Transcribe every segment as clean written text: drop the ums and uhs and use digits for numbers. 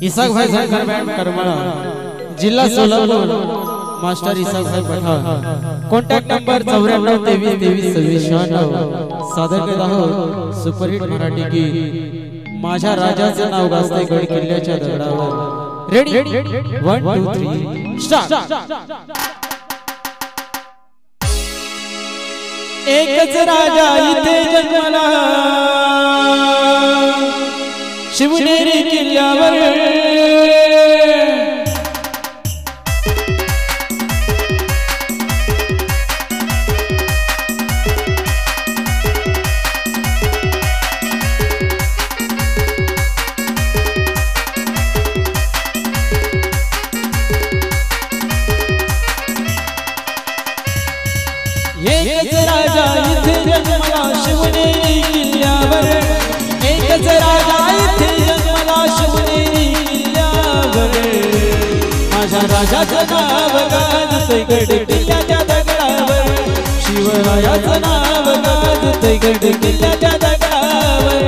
Isaac भाई Shankar band Karmala जिल्हा Solapur master Isaac भाई पठाण कॉन्टॅक्ट नंबर 9423232696 सादर करत आहोत सुपरहिट मराठी गीत माझ्या राजाचं नाव गाजते गड किल्ल्याच्या दगडावर। Ready 1 2 3 start. एकच राजा इथे जन्मला शिवनेरी किल्ल्यावर, एकच राजा इथे जन्मला शिवनेरी किल्ल्यावर, एकच राजा इथे जन्मला शिवनेरी किल्ल्यावर। माझ्या राजाचं नाव गाजतंय गड किल्ल्याच्या दगडावर, शिवरायाचं नाव गाजतंय गड किल्ल्याच्या दगडावर।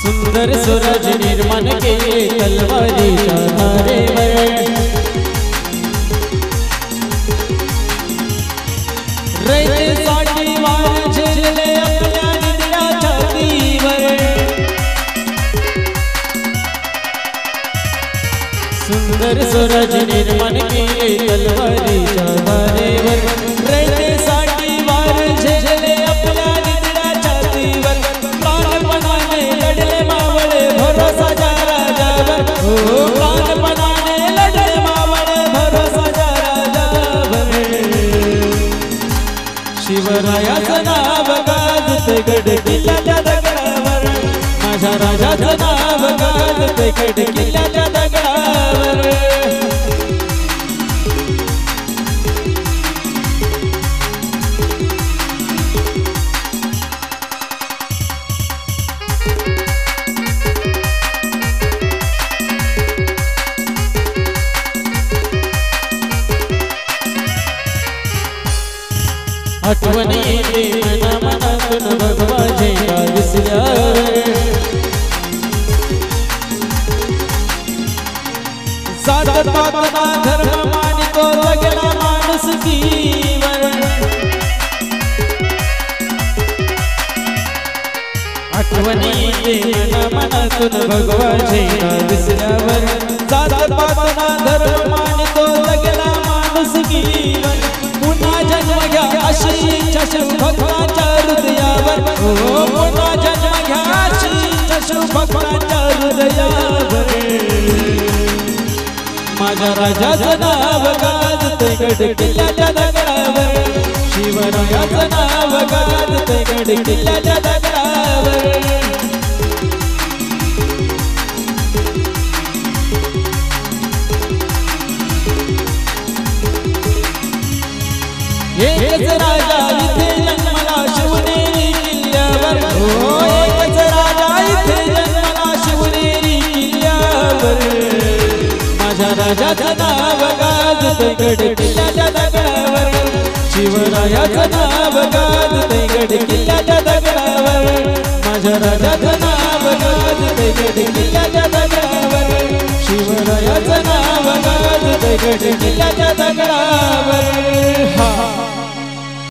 सुंदर सूरज निर्माण केले तलवारीच्या धारेवर, रयतेसाठी वार झेलले आपल्या निधड्या छातीवर। सुंदर सूरज निर्माण केले तलवारीच्या धारेवर, रयतेसाठी वार झेलले आपल्या निधड्या छातीवर। प्राणपणाने लढले मावळे भरोसा जा राजावर, हो प्राणपणाने लढले मावळे भरोसा जा राजावर। शिवरायाचं नाव गाजतंय गड किल्ल्याच्या दगडावर, माझ्या राजाचं नाव गाजतंय गड किल्ल्याच्या दगडावर। आठवण येते मना मनातून भगवा झेंडा दिसल्यावर, जात पातना धर्म मानितो जगला माणुसकीवर। आठवण येते मना मनातून भगवा झेंडा दिसल्यावर, जात पातना धर्म मानितो जगला माणुसकीवर। पुन्हा जन्म घ्या अशी इच्छा शिवभक्तांच्या हृदयावर, हो पुन्हा जन्म घ्या अशी इच्छा शिवभक्तांच्या हृदयावर। माझ्या राजाचं नाव गाजतंय गड किल्ल्याच्या दगडावर, शिवरायाचं नाव गाजतंय गड किल्ल्याच्या दगडावर। एकच राजा इथे जन्मला शिवनेरी किल्ल्यावर, हो एकच राजा इथे जन्मला शिवनेरी किल्ल्यावर। माझ्या राजाचं नाव गाजतंय गड किल्ल्याच्या दगडावर, शिवरायाचं नाव गाजतंय गड किल्ल्याच्या दगडावर। माझ्या राजाचं नाव गाजतंय गड किल्ल्याच्या दगडावर, शिवरायाचं नाव गाजतंय गड किल्ल्याच्या दगडावर।